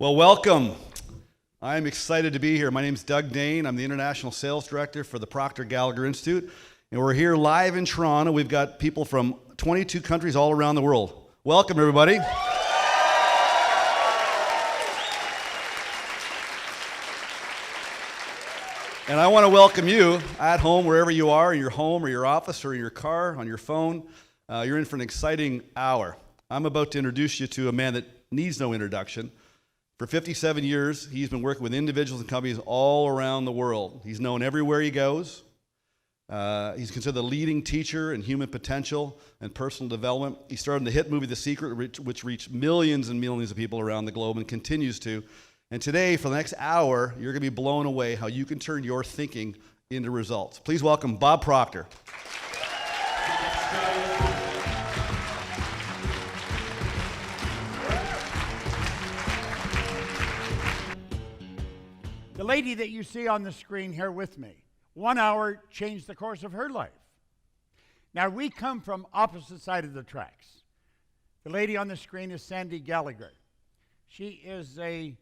Well, welcome. I'm excited to be here. My name's Doug Dane. I'm the International Sales Director for the Proctor Gallagher Institute, and we're here live in Toronto. We've got people from 22 countries all around the world. Welcome, everybody. And I want to welcome you at home, wherever you are, in your home or your office or in your car, on your phone. You're in for an exciting hour. I'm about to introduce you to a man that needs no introduction. For 57 years, he's been working with individuals and companies all around the world. He's known everywhere he goes. He's considered the leading teacher in human potential and personal development. He starred in the hit movie The Secret, which reached millions and millions of people around the globe and continues to. And today, for the next hour, you're going to be blown away how you can turn your thinking into results. Please welcome Bob Proctor. The lady that you see on the screen here with me, 1 hour changed the course of her life. Now, we come from opposite side of the tracks. The lady on the screen is Sandy Gallagher. She is an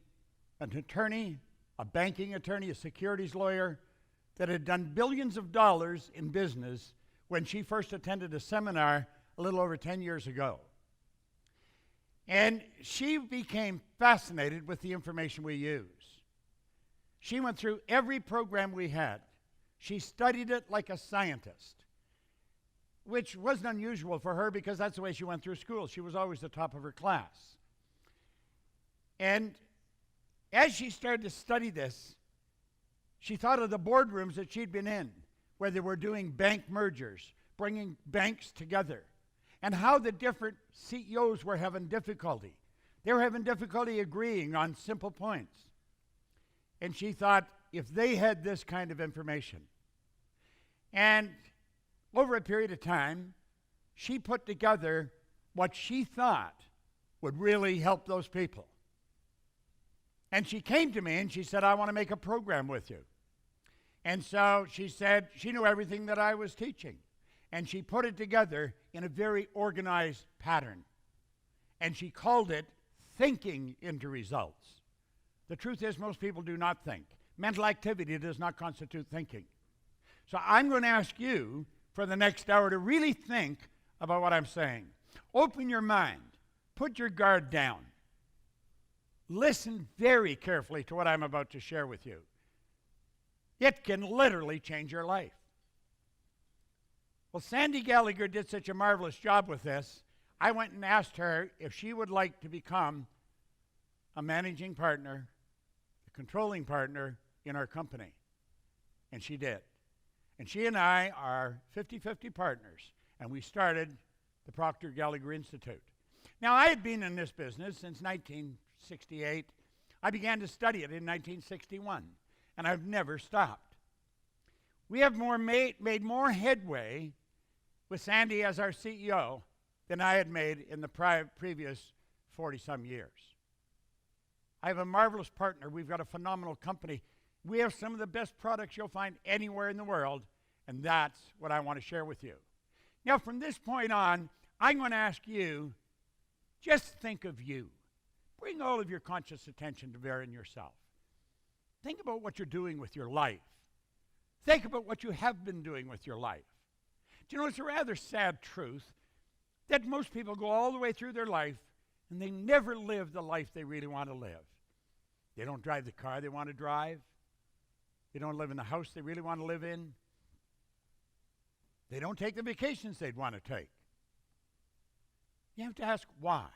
attorney, a banking attorney, a securities lawyer that had done billions of dollars in business when she first attended a seminar a little over 10 years ago. And she became fascinated with the information we use. She went through every program we had. She studied it like a scientist, which wasn't unusual for her because that's the way she went through school. She was always the top of her class. And as she started to study this, she thought of the boardrooms that she'd been in, where they were doing bank mergers, bringing banks together, and how the different CEOs were having difficulty. They were having difficulty agreeing on simple points. And she thought, if they had this kind of information. And over a period of time, she put together what she thought would really help those people. And she came to me and she said, I want to make a program with you. And so she said she knew everything that I was teaching. And she put it together in a very organized pattern. And she called it Thinking into Results. The truth is, most people do not think. Mental activity does not constitute thinking. So I'm going to ask you for the next hour to really think about what I'm saying. Open your mind. Put your guard down. Listen very carefully to what I'm about to share with you. It can literally change your life. Well, Sandy Gallagher did such a marvelous job with this, I went and asked her if she would like to become a managing partner, a controlling partner in our company. And she did. And she and I are 50-50 partners, and we started the Proctor Gallagher Institute. Now, I had been in this business since 1968. I began to study it in 1961, and I've never stopped. We have made more headway with Sandy as our CEO than I had made in the previous 40-some years. I have a marvelous partner. We've got a phenomenal company. We have some of the best products you'll find anywhere in the world, and that's what I want to share with you. Now, from this point on, I'm going to ask you, just think of you. Bring all of your conscious attention to bear in yourself. Think about what you're doing with your life. Think about what you have been doing with your life. Do you know, it's a rather sad truth that most people go all the way through their life and they never live the life they really want to live. They don't drive the car they want to drive. They don't live in the house they really want to live in. They don't take the vacations they'd want to take. You have to ask why.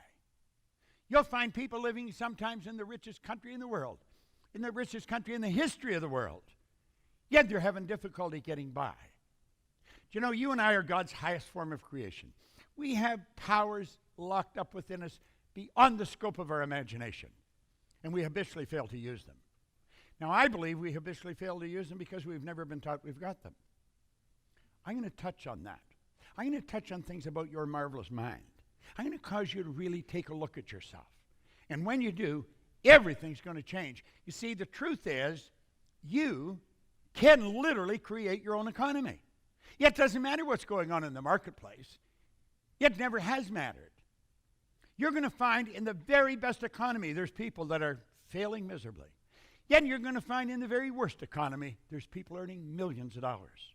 You'll find people living sometimes in the richest country in the world, in the richest country in the history of the world, yet they're having difficulty getting by. Do you know, you and I are God's highest form of creation. We have powers locked up within us beyond the scope of our imagination, and we habitually fail to use them. Now, I believe we habitually fail to use them because we've never been taught we've got them. I'm going to touch on that. I'm going to touch on things about your marvelous mind. I'm going to cause you to really take a look at yourself. And when you do, everything's going to change. You see, the truth is, you can literally create your own economy. It doesn't matter what's going on in the marketplace. It never has mattered. You're going to find in the very best economy, there's people that are failing miserably. Yet you're going to find in the very worst economy, there's people earning millions of dollars.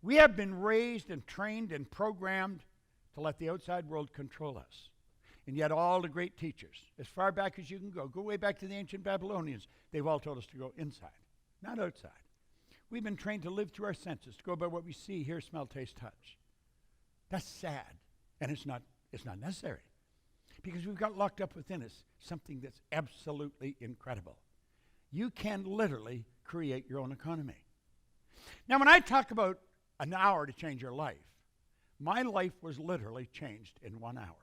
We have been raised and trained and programmed to let the outside world control us. And yet all the great teachers, as far back as you can go way back to the ancient Babylonians, they've all told us to go inside, not outside. We've been trained to live through our senses, to go by what we see, hear, smell, taste, touch. That's sad, and it's not necessary. Because we've got locked up within us something that's absolutely incredible. You can literally create your own economy. Now, when I talk about an hour to change your life, my life was literally changed in 1 hour.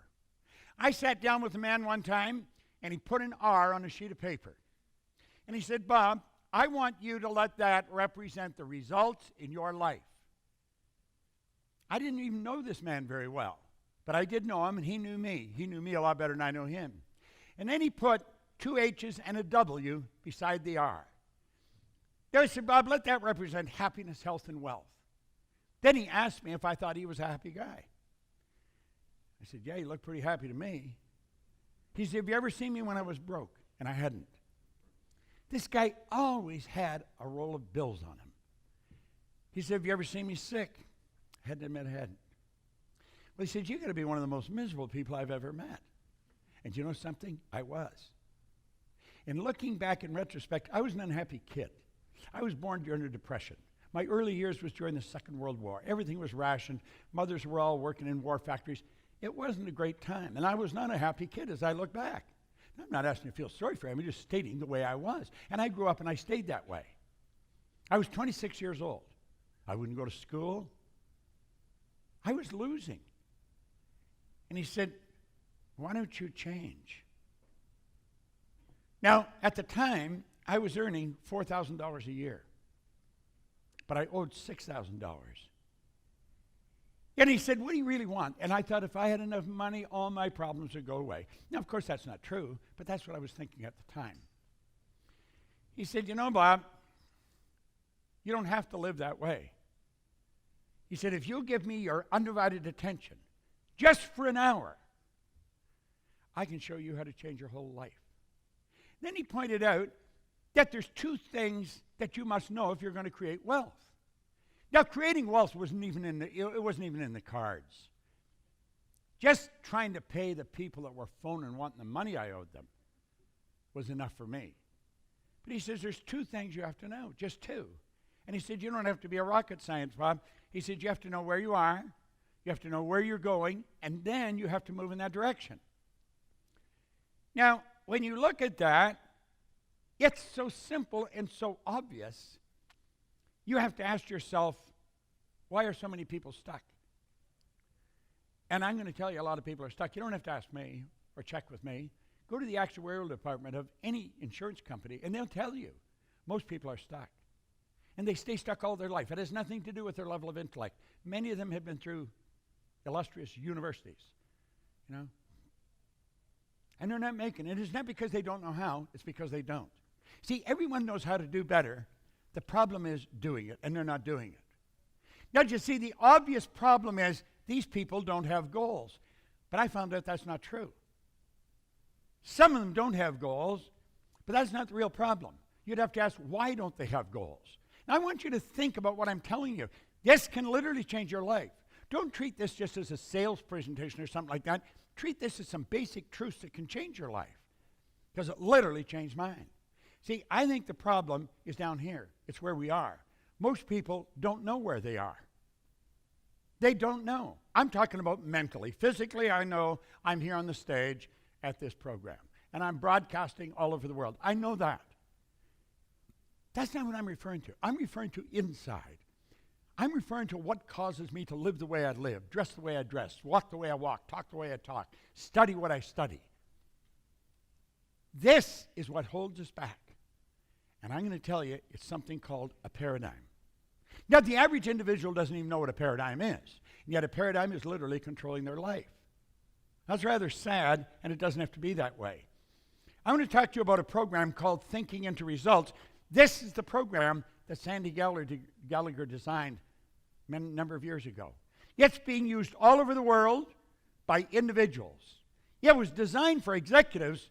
I sat down with a man one time, and he put an R on a sheet of paper. And he said, Bob, I want you to let that represent the results in your life. I didn't even know this man very well, but I did know him, and he knew me. He knew me a lot better than I know him. And then he put 2 H's and a W beside the R. Then I said, Bob, let that represent happiness, health, and wealth. Then he asked me if I thought he was a happy guy. I said, yeah, you look pretty happy to me. He said, have you ever seen me when I was broke? And I hadn't. This guy always had a roll of bills on him. He said, have you ever seen me sick? I had to admit I hadn't. Well, he said, you're going to be one of the most miserable people I've ever met. And you know something? I was. And looking back in retrospect, I was an unhappy kid. I was born during the Depression. My early years was during the Second World War. Everything was rationed. Mothers were all working in war factories. It wasn't a great time, and I was not a happy kid as I look back. I'm not asking you to feel sorry for him. I'm just stating the way I was. And I grew up and I stayed that way. I was 26 years old. I wouldn't go to school. I was losing. And he said, why don't you change? Now, at the time, I was earning $4,000 a year, but I owed $6,000. And he said, what do you really want? And I thought if I had enough money, all my problems would go away. Now, of course, that's not true, but that's what I was thinking at the time. He said, you know, Bob, you don't have to live that way. He said, if you'll give me your undivided attention, just for an hour, I can show you how to change your whole life. Then he pointed out that there's 2 things that you must know if you're going to create wealth. Now, creating wealth wasn't even in the cards. Just trying to pay the people that were phoning wanting the money I owed them was enough for me. But he says there's 2 things you have to know, just 2. And he said you don't have to be a rocket science, Bob. He said you have to know where you are, you have to know where you're going, and then you have to move in that direction. Now, when you look at that, it's so simple and so obvious. You have to ask yourself, why are so many people stuck? And I'm going to tell you a lot of people are stuck. You don't have to ask me or check with me. Go to the actuarial department of any insurance company, and they'll tell you most people are stuck. And they stay stuck all their life. It has nothing to do with their level of intellect. Many of them have been through illustrious universities, you know. And they're not making it. It's not because they don't know how. It's because they don't. See, everyone knows how to do better. The problem is doing it, and they're not doing it. Now, you see, the obvious problem is these people don't have goals. But I found out that's not true. Some of them don't have goals, but that's not the real problem. You'd have to ask, why don't they have goals? Now, I want you to think about what I'm telling you. This can literally change your life. Don't treat this just as a sales presentation or something like that. Treat this as some basic truths that can change your life, because it literally changed mine. See, I think the problem is down here. It's where we are. Most people don't know where they are. They don't know. I'm talking about mentally. Physically, I know I'm here on the stage at this program, and I'm broadcasting all over the world. I know that. That's not what I'm referring to. I'm referring to inside. I'm referring to what causes me to live the way I live, dress the way I dress, walk the way I walk, talk the way I talk, study what I study. This is what holds us back. And I'm going to tell you, it's something called a paradigm. Now, the average individual doesn't even know what a paradigm is. And yet a paradigm is literally controlling their life. That's rather sad, and it doesn't have to be that way. I want to talk to you about a program called Thinking into Results. This is the program that Sandy Gallagher designed a number of years ago. It's being used all over the world by individuals. It was designed for executives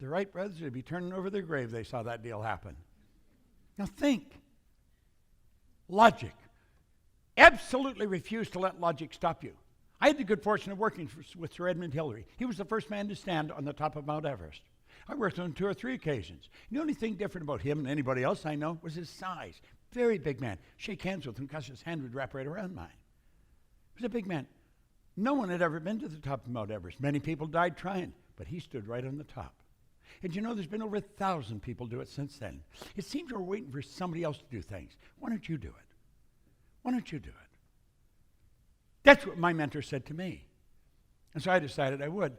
The Wright brothers would be turning over their grave if they saw that deal happen. Now think. Logic. Absolutely refuse to let logic stop you. I had the good fortune of working with Sir Edmund Hillary. He was the first man to stand on the top of Mount Everest. I worked on 2 or 3 occasions. The only thing different about him and anybody else I know was his size. Very big man. Shake hands with him because his hand would wrap right around mine. He was a big man. No one had ever been to the top of Mount Everest. Many people died trying, but he stood right on the top. And you know, there's been over 1,000 people do it since then. It seems we're waiting for somebody else to do things. Why don't you do it? Why don't you do it? That's what my mentor said to me. And so I decided I would.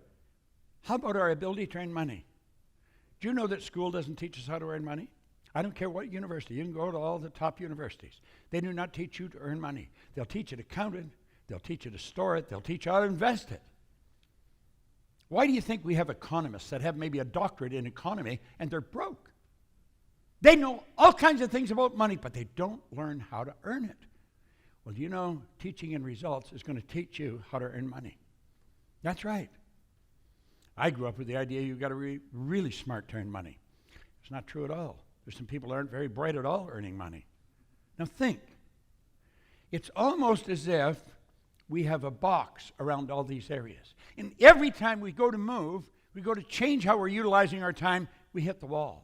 How about our ability to earn money? Do you know that school doesn't teach us how to earn money? I don't care what university. You can go to all the top universities. They do not teach you to earn money. They'll teach you to count it. They'll teach you to store it. They'll teach you how to invest it. Why do you think we have economists that have maybe a doctorate in economy and they're broke? They know all kinds of things about money, but they don't learn how to earn it. Well, you know, teaching in results is going to teach you how to earn money. That's right. I grew up with the idea you've got to be really smart to earn money. It's not true at all. There's some people that aren't very bright at all earning money. Now think. It's almost as if we have a box around all these areas. And every time we go to move, we go to change how we're utilizing our time, we hit the wall.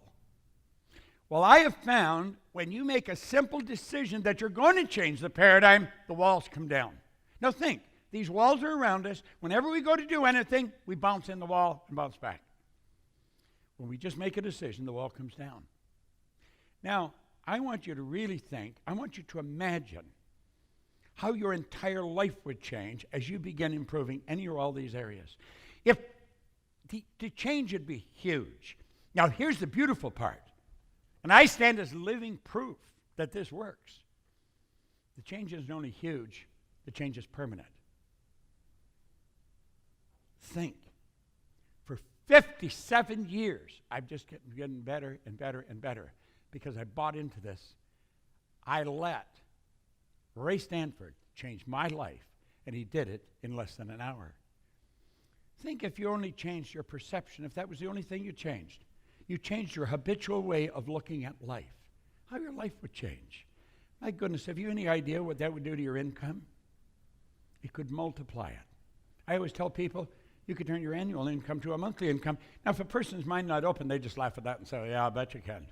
Well, I have found when you make a simple decision that you're going to change the paradigm, the walls come down. Now think, these walls are around us. Whenever we go to do anything, we bounce in the wall and bounce back. When we just make a decision, the wall comes down. Now, I want you to really think, I want you to imagine how your entire life would change as you begin improving any or all these areas. If the change would be huge. Now, here's the beautiful part. And I stand as living proof that this works. The change isn't only huge, the change is permanent. Think. For 57 years, I've just getting better and better and better because I bought into this. I let Ray Stanford changed my life, and he did it in less than an hour. Think if you only changed your perception, if that was the only thing you changed. You changed your habitual way of looking at life. How your life would change. My goodness, have you any idea what that would do to your income? It could multiply it. I always tell people, you could turn your annual income to a monthly income. Now, if a person's mind not open, they just laugh at that and say, yeah, I bet you can.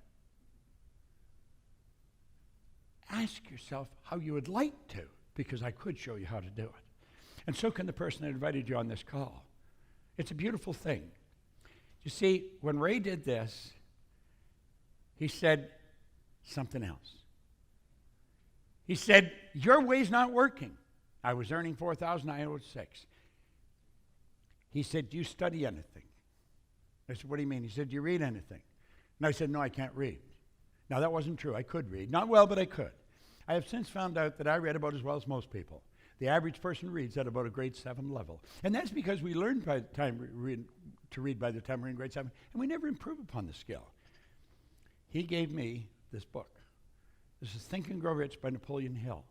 Ask yourself how you would like to, because I could show you how to do it. And so can the person that invited you on this call. It's a beautiful thing. You see, when Ray did this, he said something else. He said, your way's not working. I was earning $4,000, I owed $6,000. He said, do you study anything? I said, what do you mean? He said, do you read anything? And I said, no, I can't read. Now, that wasn't true. I could read. Not well, but I could. I have since found out that I read about as well as most people. The average person reads at about a grade 7 level. And that's because we learn by the time to read by the time we're in grade 7, and we never improve upon the skill. He gave me this book. This is Think and Grow Rich by Napoleon Hill.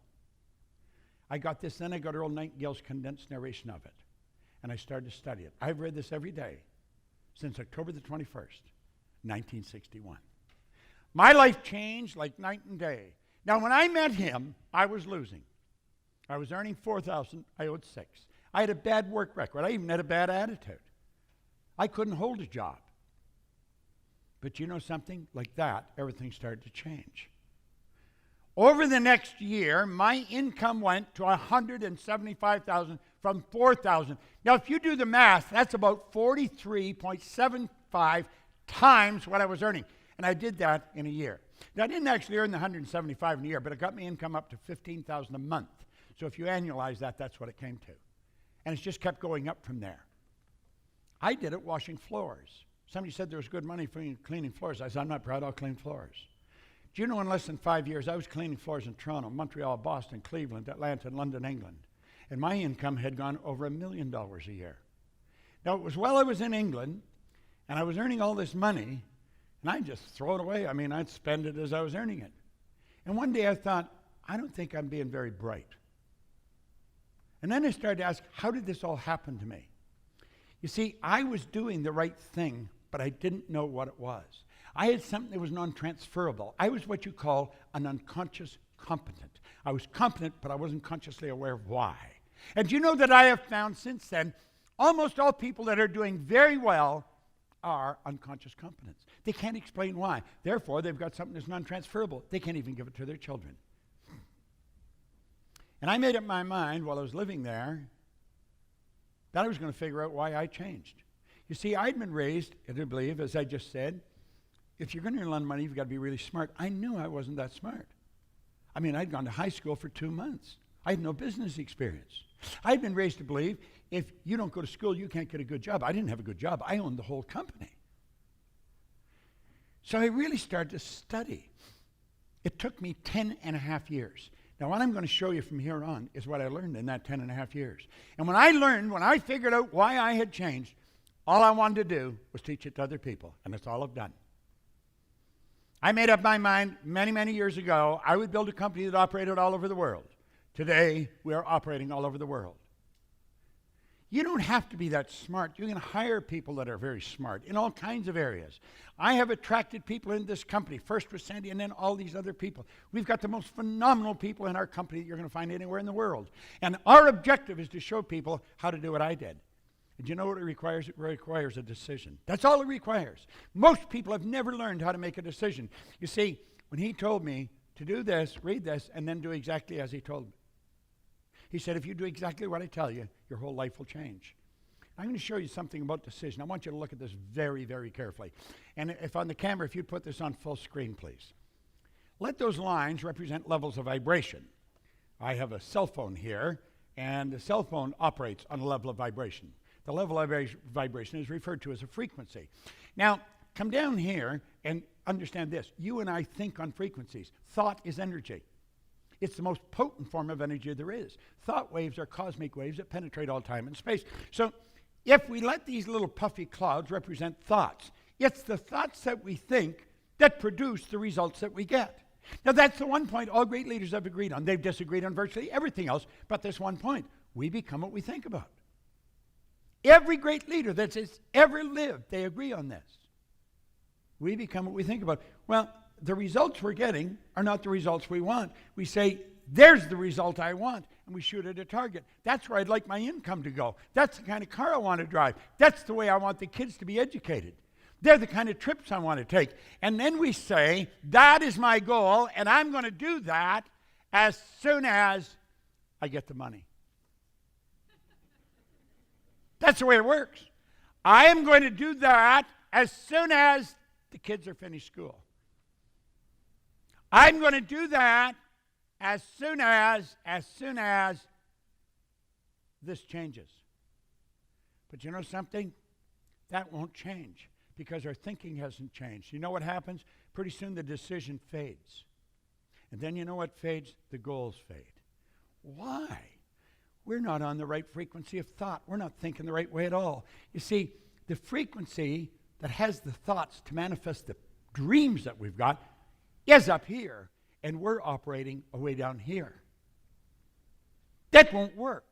I got this, then I got Earl Nightingale's condensed narration of it. And I started to study it. I've read this every day since October the 21st, 1961. My life changed like night and day. Now, when I met him, I was losing. I was earning $4,000, I owed $6,000. I had a bad work record. I even had a bad attitude. I couldn't hold a job. But you know something? Like that, everything started to change. Over the next year, my income went to $175,000 from $4,000. Now, if you do the math, that's about 43.75 times what I was earning. And I did that in a year. Now, I didn't actually earn the $175,000 in a year, but it got my income up to $15,000 a month. So if you annualize that, that's what it came to. And it's just kept going up from there. I did it washing floors. Somebody said there was good money for cleaning floors. I said, I'm not proud, I'll clean floors. Do you know in less than 5 years, I was cleaning floors in Toronto, Montreal, Boston, Cleveland, Atlanta, and London, England. And my income had gone over $1 million a year. Now, it was while I was in England, and I was earning all this money, and I'd just throw it away. I mean, I'd spend it as I was earning it. And one day I thought, I don't think I'm being very bright. And then I started to ask, how did this all happen to me? You see, I was doing the right thing but I didn't know what it was. I had something that was non-transferable. I was what you call an unconscious competent. I was competent, but I wasn't consciously aware of why. And you know that I have found since then, almost all people that are doing very well are unconscious competents. They can't explain why. Therefore, they've got something that's non-transferable. They can't even give it to their children. And I made up my mind while I was living there that I was going to figure out why I changed. You see, I'd been raised, I believe, as I just said, if you're going to earn a lot of money, you've got to be really smart. I knew I wasn't that smart. I mean, I'd gone to high school for 2 months. I had no business experience. I'd been raised to believe if you don't go to school, you can't get a good job. I didn't have a good job. I owned the whole company. So I really started to study. It took me 10 and a half years. Now, what I'm going to show you from here on is what I learned in that 10 and a half years. And when I figured out why I had changed, all I wanted to do was teach it to other people, and that's all I've done. I made up my mind many, many years ago, I would build a company that operated all over the world. Today, we are operating all over the world. You don't have to be that smart. You can hire people that are very smart in all kinds of areas. I have attracted people in this company, first with Sandy and then all these other people. We've got the most phenomenal people in our company that you're going to find anywhere in the world. And our objective is to show people how to do what I did. And you know what it requires? It requires a decision. That's all it requires. Most people have never learned how to make a decision. You see, when he told me to do this, read this, and then do exactly as he told me. He said, if you do exactly what I tell you, your whole life will change. I'm going to show you something about decision. I want you to look at this very, very carefully. And if on the camera, if you'd put this on full screen, please. Let those lines represent levels of vibration. I have a cell phone here, and the cell phone operates on a level of vibration. The level of vibration is referred to as a frequency. Now, come down here and understand this. You and I think on frequencies. Thought is energy. It's the most potent form of energy there is. Thought waves are cosmic waves that penetrate all time and space. So if we let these little puffy clouds represent thoughts, it's the thoughts that we think that produce the results that we get. Now that's the one point all great leaders have agreed on. They've disagreed on virtually everything else, but this one point. We become what we think about. Every great leader that's ever lived, they agree on this. We become what we think about. Well, the results we're getting are not the results we want. We say, there's the result I want, and we shoot at a target. That's where I'd like my income to go. That's the kind of car I want to drive. That's the way I want the kids to be educated. They're the kind of trips I want to take. And then we say, that is my goal, and I'm going to do that as soon as I get the money. That's the way it works. I am going to do that as soon as the kids are finished school. I'm going to do that as soon as this changes. But you know something? That won't change because our thinking hasn't changed. You know what happens? Pretty soon the decision fades. And then you know what fades? The goals fade. Why? We're not on the right frequency of thought. We're not thinking the right way at all. You see, the frequency that has the thoughts to manifest the dreams that we've got is up here, and we're operating way down here. That won't work.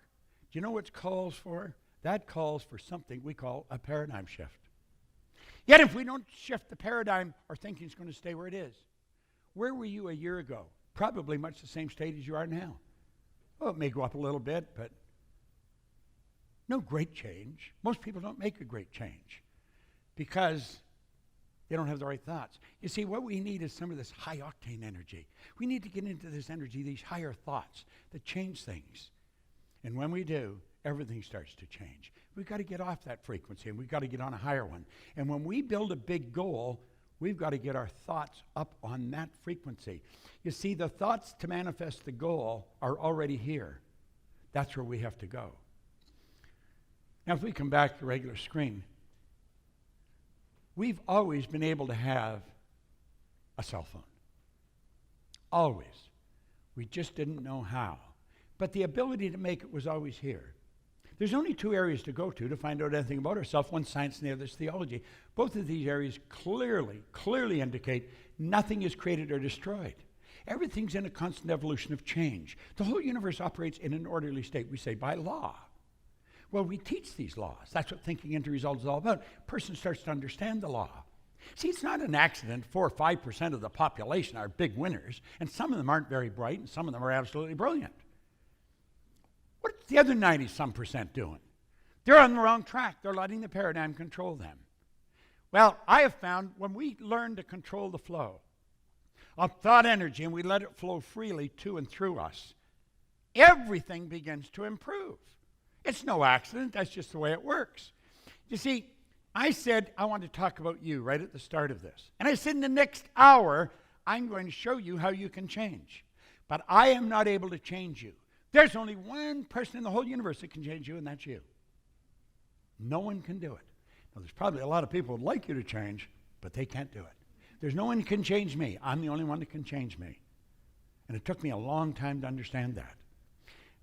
Do you know what it calls for? That calls for something we call a paradigm shift. Yet if we don't shift the paradigm, our thinking is going to stay where it is. Where were you a year ago? Probably much the same state as you are now. Well, it may go up a little bit, but no great change. Most people don't make a great change because they don't have the right thoughts. You see, what we need is some of this high-octane energy. We need to get into this energy, these higher thoughts that change things. And when we do, everything starts to change. We've got to get off that frequency, and we've got to get on a higher one. And when we build a big goal, we've got to get our thoughts up on that frequency. You see, the thoughts to manifest the goal are already here. That's where we have to go. Now, if we come back to the regular screen, we've always been able to have a cell phone. Always. We just didn't know how. But the ability to make it was always here. There's only two areas to go to find out anything about ourselves. One's science and the other is theology. Both of these areas clearly indicate nothing is created or destroyed. Everything's in a constant evolution of change. The whole universe operates in an orderly state, we say, by law. Well, we teach these laws. That's what thinking into results is all about. A person starts to understand the law. See, it's not an accident 4 or 5% of the population are big winners, and some of them aren't very bright, and some of them are absolutely brilliant. What's the other 90-some percent doing? They're on the wrong track. They're letting the paradigm control them. Well, I have found when we learn to control the flow of thought energy and we let it flow freely to and through us, everything begins to improve. It's no accident. That's just the way it works. You see, I said I want to talk about you right at the start of this. And I said in the next hour, I'm going to show you how you can change. But I am not able to change you. There's only one person in the whole universe that can change you, and that's you. No one can do it. Now, there's probably a lot of people who would like you to change, but they can't do it. There's no one who can change me. I'm the only one that can change me. And it took me a long time to understand that.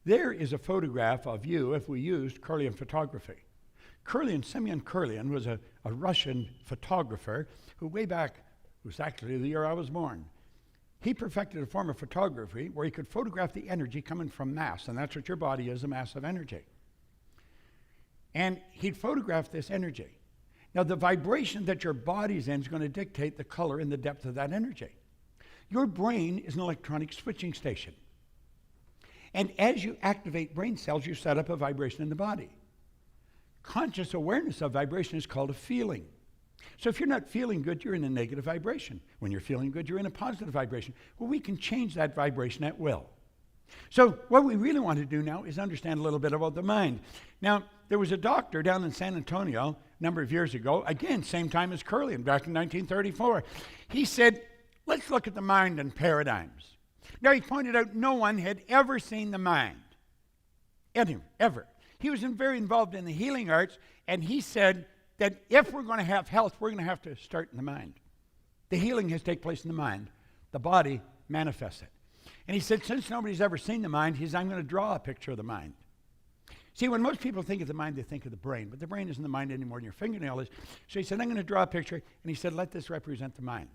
There is a photograph of you if we used Kirlian photography. Semyon Kirlian was a Russian photographer who way back, it was actually the year I was born, he perfected a form of photography where he could photograph the energy coming from mass, and that's what your body is, a mass of energy. And he'd photograph this energy. Now, the vibration that your body's in is going to dictate the color and the depth of that energy. Your brain is an electronic switching station. And as you activate brain cells, you set up a vibration in the body. Conscious awareness of vibration is called a feeling. So if you're not feeling good, you're in a negative vibration. When you're feeling good, you're in a positive vibration. Well, we can change that vibration at will. So what we really want to do now is understand a little bit about the mind. Now, there was a doctor down in San Antonio a number of years ago, again, same time as Kirlian, back in 1934. He said, let's look at the mind and paradigms. Now, he pointed out no one had ever seen the mind. Ever. He was very involved in the healing arts, and he said that if we're going to have health, we're going to have to start in the mind. The healing has to take place in the mind. The body manifests it. And he said, since nobody's ever seen the mind, I'm going to draw a picture of the mind. See, when most people think of the mind, they think of the brain, but the brain isn't the mind any more than your fingernail is. So he said, I'm going to draw a picture, and he said, let this represent the mind.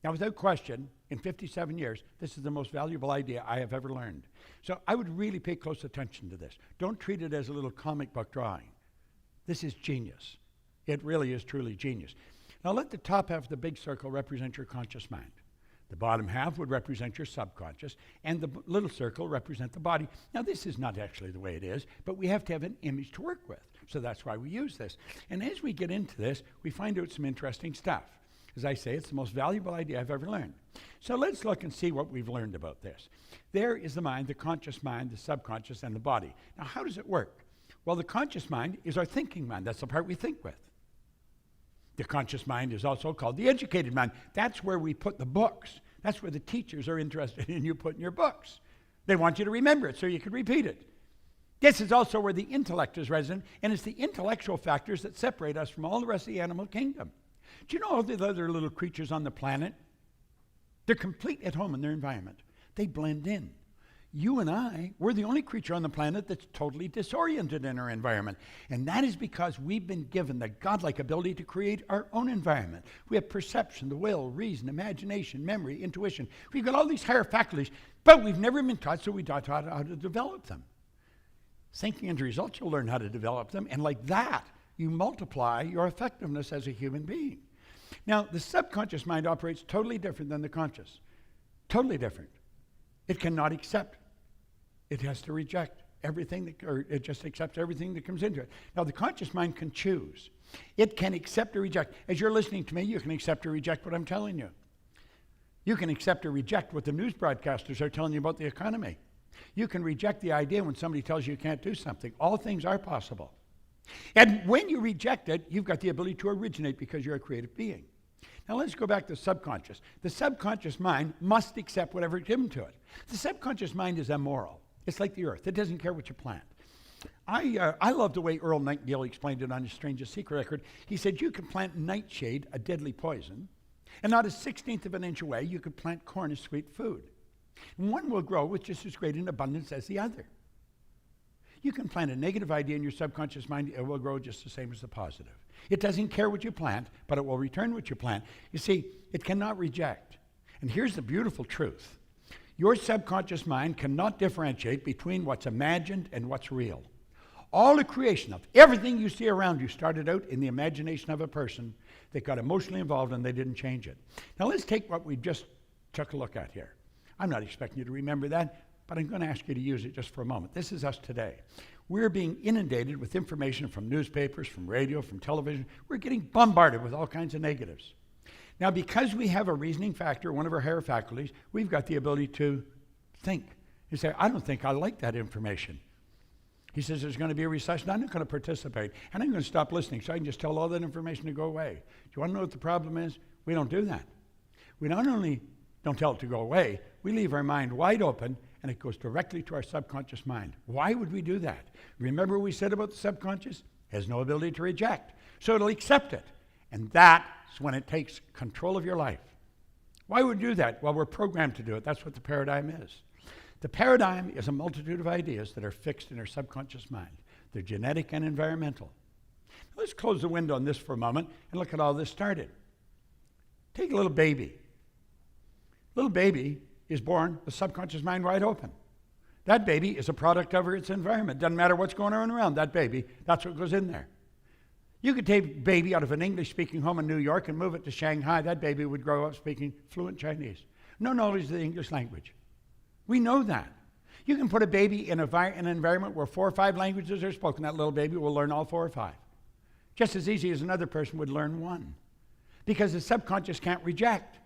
Now, without question, in 57 years, this is the most valuable idea I have ever learned. So I would really pay close attention to this. Don't treat it as a little comic book drawing. This is genius. It really is truly genius. Now, let the top half of the big circle represent your conscious mind. The bottom half would represent your subconscious, and the little circle represent the body. Now, this is not actually the way it is, but we have to have an image to work with. So that's why we use this. And as we get into this, we find out some interesting stuff. As I say, it's the most valuable idea I've ever learned. So let's look and see what we've learned about this. There is the mind, the conscious mind, the subconscious, and the body. Now, how does it work? Well, the conscious mind is our thinking mind. That's the part we think with. The conscious mind is also called the educated mind. That's where we put the books. That's where the teachers are interested in you putting your books. They want you to remember it so you can repeat it. This is also where the intellect is resident, and it's the intellectual factors that separate us from all the rest of the animal kingdom. Do you know all the other little creatures on the planet? They're complete at home in their environment. They blend in. You and I, we're the only creature on the planet that's totally disoriented in our environment. And that is because we've been given the godlike ability to create our own environment. We have perception, the will, reason, imagination, memory, intuition. We've got all these higher faculties, but we've never been taught, so we taught how to develop them. Thinking into results, you'll learn how to develop them, and like that, you multiply your effectiveness as a human being. Now, the subconscious mind operates totally different than the conscious. Totally different. It cannot accept. It has to reject everything, or it just accepts everything that comes into it. Now, the conscious mind can choose. It can accept or reject. As you're listening to me, you can accept or reject what I'm telling you. You can accept or reject what the news broadcasters are telling you about the economy. You can reject the idea when somebody tells you can't do something. All things are possible. And when you reject it, you've got the ability to originate because you're a creative being. Now let's go back to the subconscious. The subconscious mind must accept whatever is given to it. The subconscious mind is immoral. It's like the earth. It doesn't care what you plant. I love the way Earl Nightingale explained it on his Strangest Secret record. He said you could plant nightshade, a deadly poison, and not a 16th of an inch away, you could plant corn as sweet food. And one will grow with just as great an abundance as the other. You can plant a negative idea in your subconscious mind, it will grow just the same as the positive. It doesn't care what you plant, but it will return what you plant. You see, it cannot reject. And here's the beautiful truth. Your subconscious mind cannot differentiate between what's imagined and what's real. All the creation of everything you see around you started out in the imagination of a person that got emotionally involved and they didn't change it. Now let's take what we just took a look at here. I'm not expecting you to remember that, but I'm going to ask you to use it just for a moment. This is us today. We're being inundated with information from newspapers, from radio, from television. We're getting bombarded with all kinds of negatives. Now, because we have a reasoning factor, one of our higher faculties, we've got the ability to think. You say, I don't think I like that information. He says there's going to be a recession. I'm not going to participate. And I'm going to stop listening so I can just tell all that information to go away. Do you want to know what the problem is? We don't do that. We not only don't tell it to go away, we leave our mind wide open and it goes directly to our subconscious mind. Why would we do that? Remember what we said about the subconscious? It has no ability to reject. So it'll accept it. And that's when it takes control of your life. Why would we do that? Well, we're programmed to do it. That's what the paradigm is. The paradigm is a multitude of ideas that are fixed in our subconscious mind. They're genetic and environmental. Let's close the window on this for a moment and look at how this started. Take a little baby. Little baby is born with subconscious mind wide open. That baby is a product of its environment. Doesn't matter what's going on around that baby, that's what goes in there. You could take a baby out of an English-speaking home in New York and move it to Shanghai. That baby would grow up speaking fluent Chinese. No knowledge of the English language. We know that. You can put a baby in an environment where 4 or 5 languages are spoken. That little baby will learn all 4 or 5. Just as easy as another person would learn 1. Because the subconscious can't reject.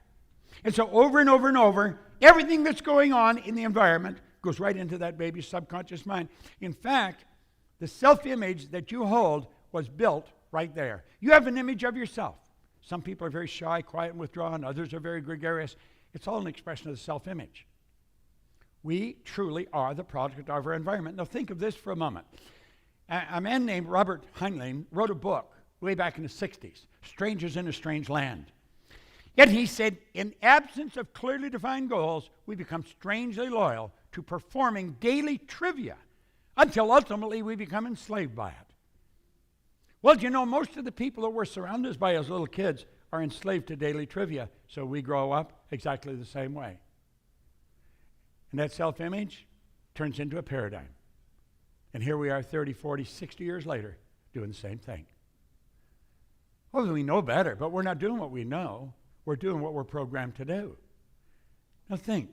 And so over and over and over, everything that's going on in the environment goes right into that baby's subconscious mind. In fact, the self-image that you hold was built right there. You have an image of yourself. Some people are very shy, quiet, and withdrawn. Others are very gregarious. It's all an expression of the self-image. We truly are the product of our environment. Now think of this for a moment. A man named Robert Heinlein wrote a book way back in the 60s, Strangers in a Strange Land. Yet he said, in absence of clearly defined goals, we become strangely loyal to performing daily trivia until ultimately we become enslaved by it. Well, you know, most of the people that we're surrounded by as little kids are enslaved to daily trivia, so we grow up exactly the same way. And that self-image turns into a paradigm. And here we are 30, 40, 60 years later doing the same thing. Well, we know better, but we're not doing what we know. We're doing what we're programmed to do. Now think.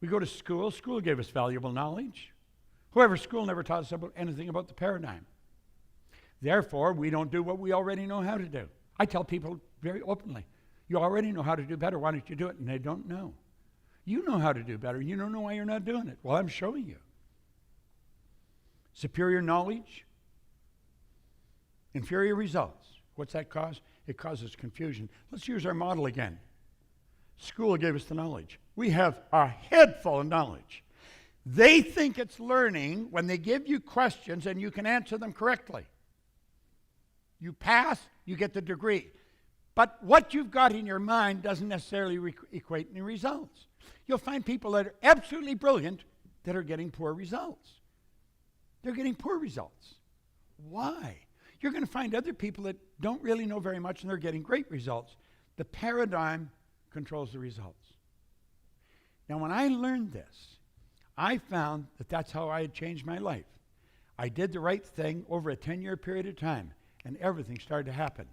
We go to school. School gave us valuable knowledge. However, school never taught us anything about the paradigm. Therefore, we don't do what we already know how to do. I tell people very openly, you already know how to do better. Why don't you do it? And they don't know. You know how to do better. You don't know why you're not doing it. Well, I'm showing you. Superior knowledge, inferior results. What's that cause? It causes confusion. Let's use our model again. School gave us the knowledge. We have a head full of knowledge. They think it's learning when they give you questions and you can answer them correctly. You pass, you get the degree. But what you've got in your mind doesn't necessarily equate in results. You'll find people that are absolutely brilliant that are getting poor results. They're getting poor results. Why? You're going to find other people that don't really know very much and they're getting great results. The paradigm controls the results. Now, when I learned this, I found that that's how I had changed my life. I did the right thing over a 10-year period of time, and everything started to happen.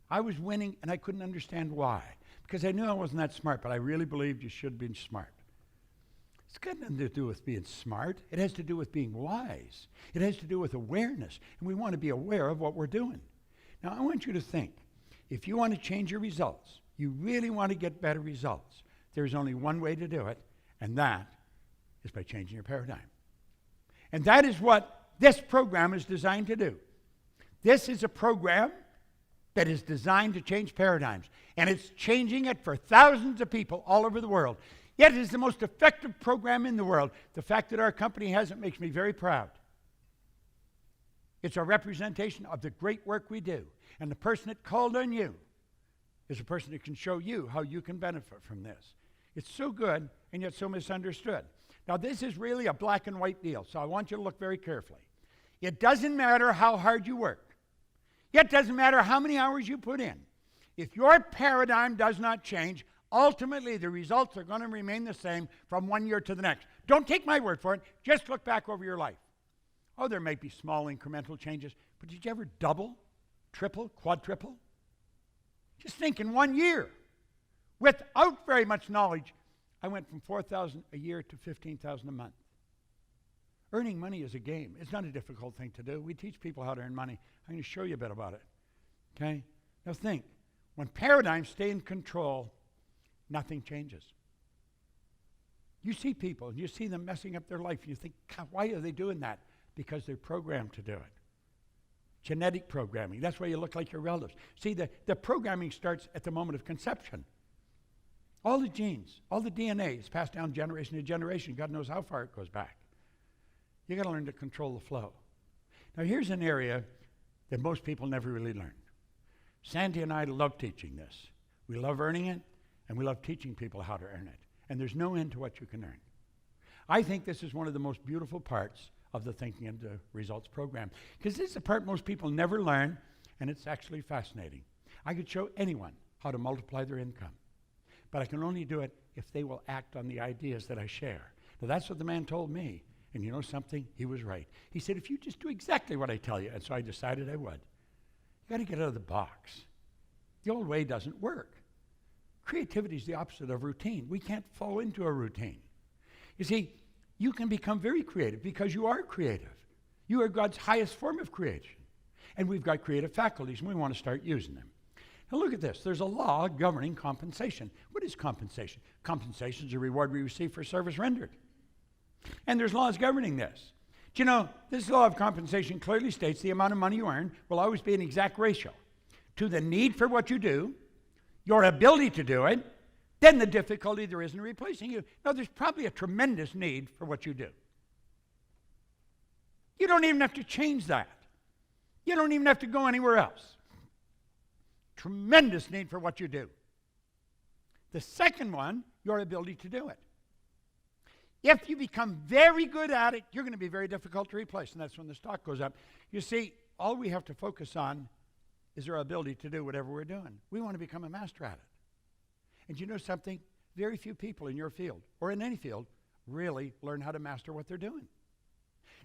I was winning, and I couldn't understand why. Because I knew I wasn't that smart, but I really believed you should be smart. It's got nothing to do with being smart. It has to do with being wise. It has to do with awareness, and we want to be aware of what we're doing. Now, I want you to think, if you want to change your results, you really want to get better results, there's only one way to do it, and that is by changing your paradigm. And that is what this program is designed to do. This is a program that is designed to change paradigms, and it's changing it for thousands of people all over the world. Yet it is the most effective program in the world. The fact that our company has it makes me very proud. It's a representation of the great work we do, and the person that called on you is a person that can show you how you can benefit from this. It's so good and yet so misunderstood. Now, this is really a black and white deal, so I want you to look very carefully. It doesn't matter how hard you work. It doesn't matter how many hours you put in. If your paradigm does not change, ultimately the results are going to remain the same from one year to the next. Don't take my word for it. Just look back over your life. Oh, there may be small incremental changes, but did you ever double, triple, quadruple? Just think in 1 year, without very much knowledge, I went from $4,000 a year to $15,000 a month. Earning money is a game. It's not a difficult thing to do. We teach people how to earn money. I'm going to show you a bit about it. Okay? Now think, when paradigms stay in control, nothing changes. You see people, and you see them messing up their life, and you think, God, why are they doing that? Because they're programmed to do it. Genetic programming. That's why you look like your relatives. See, the programming starts at the moment of conception. All the genes, all the DNA is passed down generation to generation. God knows how far it goes back. You got to learn to control the flow. Now, here's an area that most people never really learn. Sandy and I love teaching this. We love earning it, and we love teaching people how to earn it. And there's no end to what you can earn. I think this is one of the most beautiful parts of the Thinking into Results program, because this is the part most people never learn, and it's actually fascinating. I could show anyone how to multiply their income, but I can only do it if they will act on the ideas that I share. Now, that's what the man told me, and you know something? He was right. He said, if you just do exactly what I tell you, and so I decided I would. You got to get out of the box. The old way doesn't work. Creativity is the opposite of routine. We can't fall into a routine. You see, you can become very creative because you are creative. You are God's highest form of creation. And we've got creative faculties, and we want to start using them. Now look at this. There's a law governing compensation. What is compensation? Compensation is a reward we receive for service rendered. And there's laws governing this. Do you know, this law of compensation clearly states the amount of money you earn will always be an exact ratio to the need for what you do, your ability to do it, then the difficulty there is in replacing you. Now, there's probably a tremendous need for what you do. You don't even have to change that. You don't even have to go anywhere else. Tremendous need for what you do. The second one, your ability to do it. If you become very good at it, you're going to be very difficult to replace, and that's when the stock goes up. You see, all we have to focus on is our ability to do whatever we're doing. We want to become a master at it. And you know something? Very few people in your field, or in any field, really learn how to master what they're doing.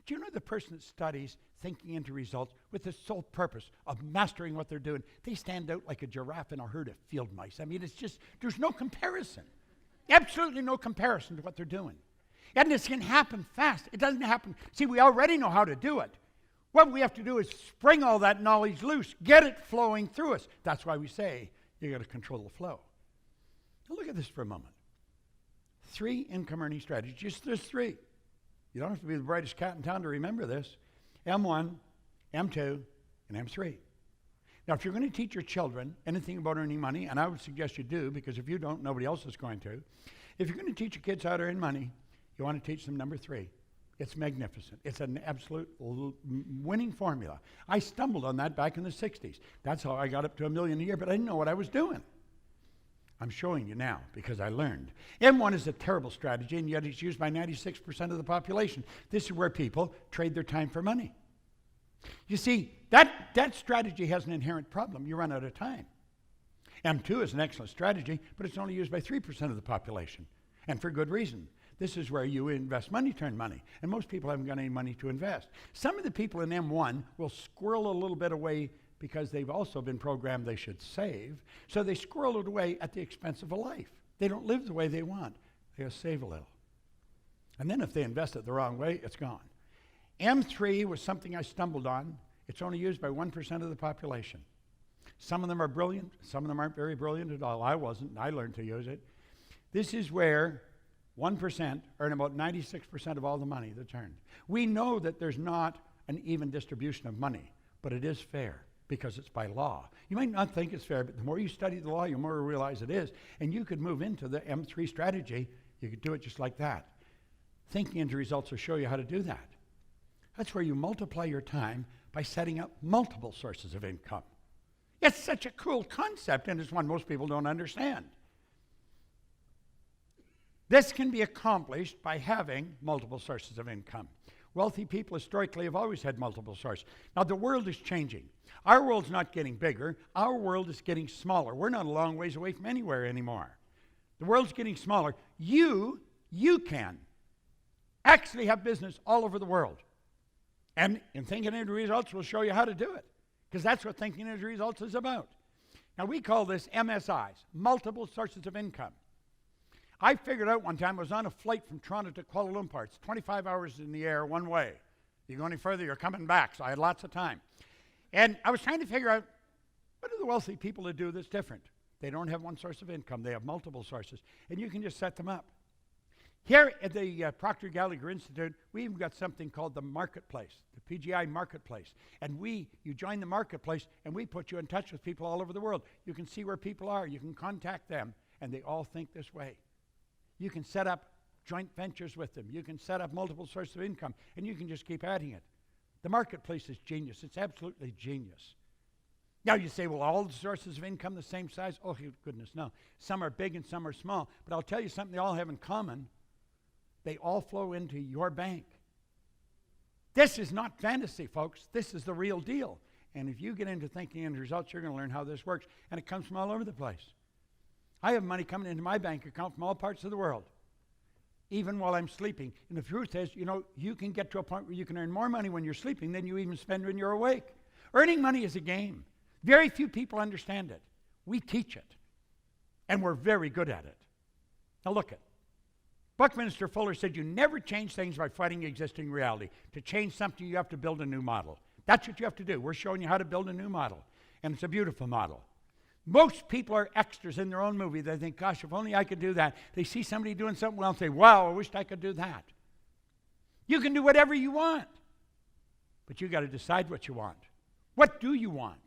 Do you know the person that studies thinking into results with the sole purpose of mastering what they're doing? They stand out like a giraffe in a herd of field mice. I mean, it's just, there's no comparison. Absolutely no comparison to what they're doing. And this can happen fast. It doesn't happen. See, we already know how to do it. What we have to do is spring all that knowledge loose, get it flowing through us. That's why we say you got to control the flow. Now look at this for a moment. 3 income earning strategies. There's 3. You don't have to be the brightest cat in town to remember this. M1, M2, and M3. Now, if you're going to teach your children anything about earning money, and I would suggest you do, because if you don't, nobody else is going to. If you're going to teach your kids how to earn money, you want to teach them number 3. It's magnificent. It's an absolute winning formula. I stumbled on that back in the 60s. That's how I got up to $1 million a year, but I didn't know what I was doing. I'm showing you now because I learned. M1 is a terrible strategy, and yet it's used by 96% of the population. This is where people trade their time for money. You see, that strategy has an inherent problem. You run out of time. M2 is an excellent strategy, but it's only used by 3% of the population, and for good reason. This is where you invest money to earn money, and most people haven't got any money to invest. Some of the people in M1 will squirrel a little bit away because they've also been programmed they should save, so they squirrel it away at the expense of a life. They don't live the way they want. They just save a little. And then if they invest it the wrong way, it's gone. M3 was something I stumbled on. It's only used by 1% of the population. Some of them are brilliant. Some of them aren't very brilliant at all. I wasn't. I learned to use it. This is where 1% earn about 96% of all the money that's earned. We know that there's not an even distribution of money, but it is fair because it's by law. You might not think it's fair, but the more you study the law, the more you realize it is. And you could move into the M3 strategy. You could do it just like that. Thinking into results will show you how to do that. That's where you multiply your time by setting up multiple sources of income. It's such a cool concept, and it's one most people don't understand. This can be accomplished by having multiple sources of income. Wealthy people historically have always had multiple sources. Now, the world is changing. Our world's not getting bigger. Our world is getting smaller. We're not a long ways away from anywhere anymore. The world's getting smaller. You can actually have business all over the world. And in Thinking Into Results, we'll show you how to do it, because that's what Thinking Into Results is about. Now, we call this MSIs, multiple sources of income. I figured out one time, I was on a flight from Toronto to Kuala Lumpur. It's 25 hours in the air, one way. You go any further, you're coming back, so I had lots of time. And I was trying to figure out, what do the wealthy people that do this different? They don't have one source of income. They have multiple sources, and you can just set them up. Here at the Proctor Gallagher Institute, we even got something called the Marketplace, the PGI Marketplace. And you join the Marketplace, and we put you in touch with people all over the world. You can see where people are. You can contact them, and they all think this way. You can set up joint ventures with them. You can set up multiple sources of income, and you can just keep adding it. The Marketplace is genius. It's absolutely genius. Now you say, well, all the sources of income the same size? Oh, goodness, no. Some are big and some are small. But I'll tell you something they all have in common. They all flow into your bank. This is not fantasy, folks. This is the real deal. And if you get into Thinking Into Results, you're going to learn how this works. And it comes from all over the place. I have money coming into my bank account from all parts of the world, even while I'm sleeping. And the truth is, you can get to a point where you can earn more money when you're sleeping than you even spend when you're awake. Earning money is a game. Very few people understand it. We teach it, and we're very good at it. Now look at Buckminster Fuller said, you never change things by fighting existing reality. To change something, you have to build a new model. That's what you have to do. We're showing you how to build a new model, and it's a beautiful model. Most people are extras in their own movie. They think, gosh, if only I could do that. They see somebody doing something well and say, wow, I wished I could do that. You can do whatever you want, but you got to decide what you want. What do you want?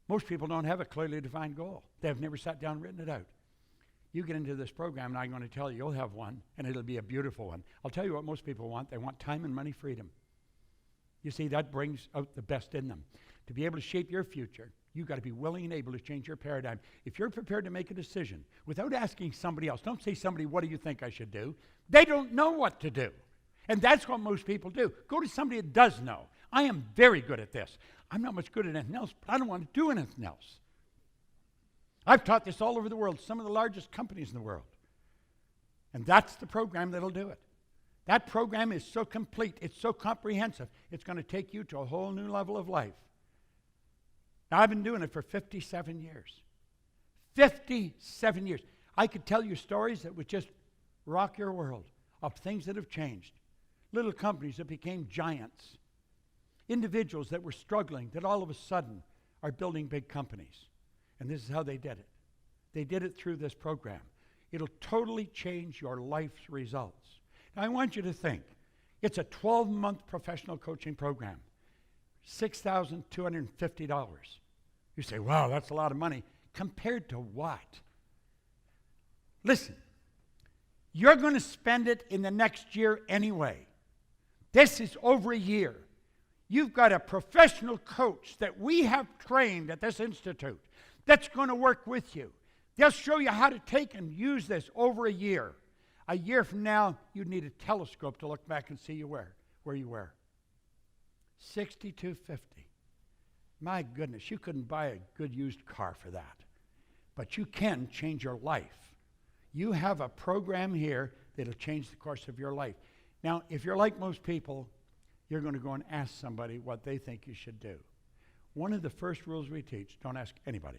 Most people don't have a clearly defined goal. They've never sat down and written it out. You get into this program, and I'm going to tell you, you'll have one, and it'll be a beautiful one. I'll tell you what most people want. They want time and money freedom. You see, that brings out the best in them. To be able to shape your future, you've got to be willing and able to change your paradigm. If you're prepared to make a decision without asking somebody else, don't say somebody, what do you think I should do? They don't know what to do. And that's what most people do. Go to somebody that does know. I am very good at this. I'm not much good at anything else, but I don't want to do anything else. I've taught this all over the world, some of the largest companies in the world. And that's the program that'll do it. That program is so complete, it's so comprehensive, it's going to take you to a whole new level of life. Now, I've been doing it for 57 years. 57 years. I could tell you stories that would just rock your world of things that have changed. Little companies that became giants. Individuals that were struggling that all of a sudden are building big companies. And this is how they did it. They did it through this program. It'll totally change your life's results. Now, I want you to think. It's a 12-month professional coaching program. $6,250. You say, wow, that's a lot of money. Compared to what? Listen, you're going to spend it in the next year anyway. This is over a year. You've got a professional coach that we have trained at this institute that's going to work with you. They'll show you how to take and use this over a year. A year from now, you'd need a telescope to look back and see you where you were. $6,250. My goodness, you couldn't buy a good used car for that. But you can change your life. You have a program here that'll change the course of your life. Now, if you're like most people, you're going to go and ask somebody what they think you should do. One of the first rules we teach, don't ask anybody.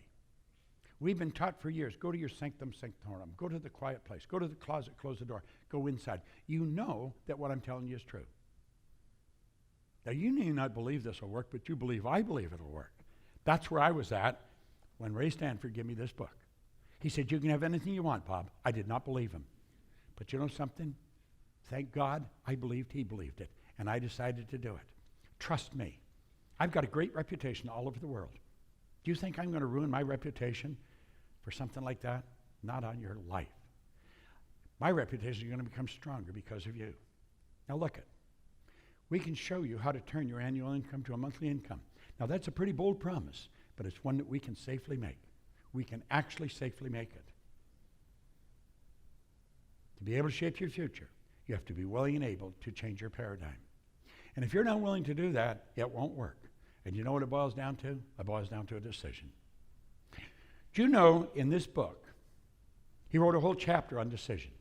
We've been taught for years, go to your sanctum sanctorum, go to the quiet place, go to the closet, close the door, go inside. You know that what I'm telling you is true. Now, you may not believe this will work, but you believe I believe it'll work. That's where I was at when Ray Stanford gave me this book. He said, you can have anything you want, Bob. I did not believe him. But you know something? Thank God I believed he believed it, and I decided to do it. Trust me. I've got a great reputation all over the world. Do you think I'm going to ruin my reputation for something like that? Not on your life. My reputation is going to become stronger because of you. Now look it. We can show you how to turn your annual income to a monthly income. Now that's a pretty bold promise, but it's one that we can safely make. We can actually safely make it. To be able to shape your future, you have to be willing and able to change your paradigm. And if you're not willing to do that, it won't work. And you know what it boils down to? It boils down to a decision. Do you know in this book, he wrote a whole chapter on decision.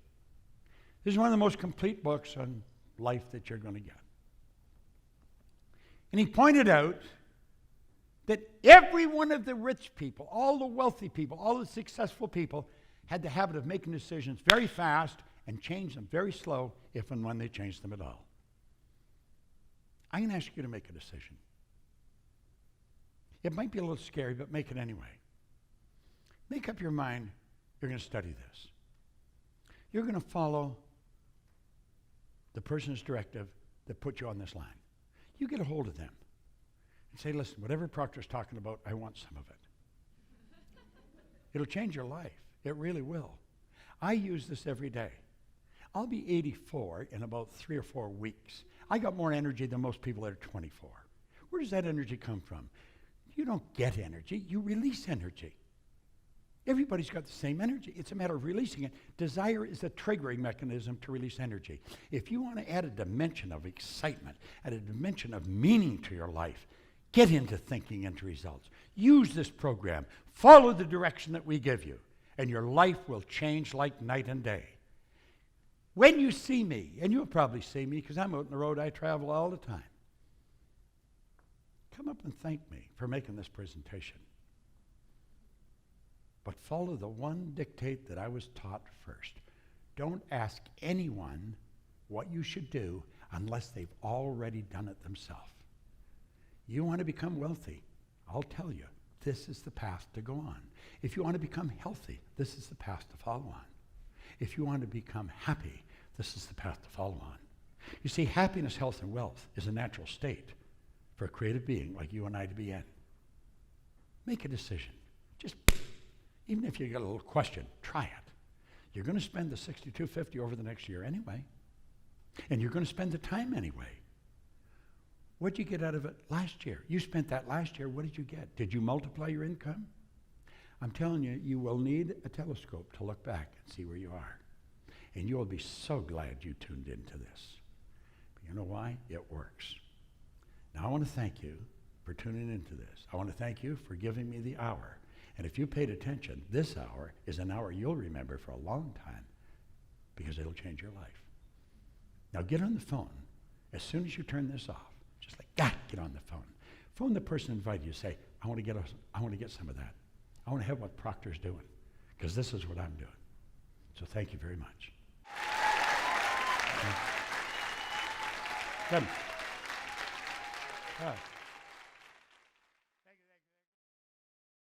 This is one of the most complete books on life that you're going to get. And he pointed out that every one of the rich people, all the wealthy people, all the successful people had the habit of making decisions very fast and change them very slow if and when they changed them at all. I'm going to ask you to make a decision. It might be a little scary, but make it anyway. Make up your mind you're going to study this. You're going to follow the person's directive that put you on this line. You get a hold of them and say, listen, whatever Proctor's talking about, I want some of it. It'll change your life. It really will. I use this every day. I'll be 84 in about 3 or 4 weeks. I got more energy than most people that are 24. Where does that energy come from? You don't get energy, you release energy. Everybody's got the same energy. It's a matter of releasing it. Desire is a triggering mechanism to release energy. If you want to add a dimension of excitement, add a dimension of meaning to your life, get into thinking into results. Use this program. Follow the direction that we give you, and your life will change like night and day. When you see me, and you'll probably see me because I'm out on the road, I travel all the time, come up and thank me for making this presentation. But follow the one dictate that I was taught first. Don't ask anyone what you should do unless they've already done it themselves. You want to become wealthy, I'll tell you, this is the path to go on. If you want to become healthy, this is the path to follow on. If you want to become happy, this is the path to follow on. You see, happiness, health, and wealth is a natural state for a creative being like you and I to be in. Make a decision. Just, even if you got a little question, try it. You're going to spend the $62.50 over the next year anyway. And you're going to spend the time anyway. What did you get out of it last year? You spent that last year. What did you get? Did you multiply your income? I'm telling you, you will need a telescope to look back and see where you are. And you will be so glad you tuned into this. But you know why? It works. Now I want to thank you for tuning into this. I want to thank you for giving me the hour. And if you paid attention, this hour is an hour you'll remember for a long time because it'll change your life. Now get on the phone as soon as you turn this off. Just like that, get on the phone. Phone the person who invited you. Say, I want to get some of that. I want to have what Proctor's doing because this is what I'm doing. So thank you very much. Good.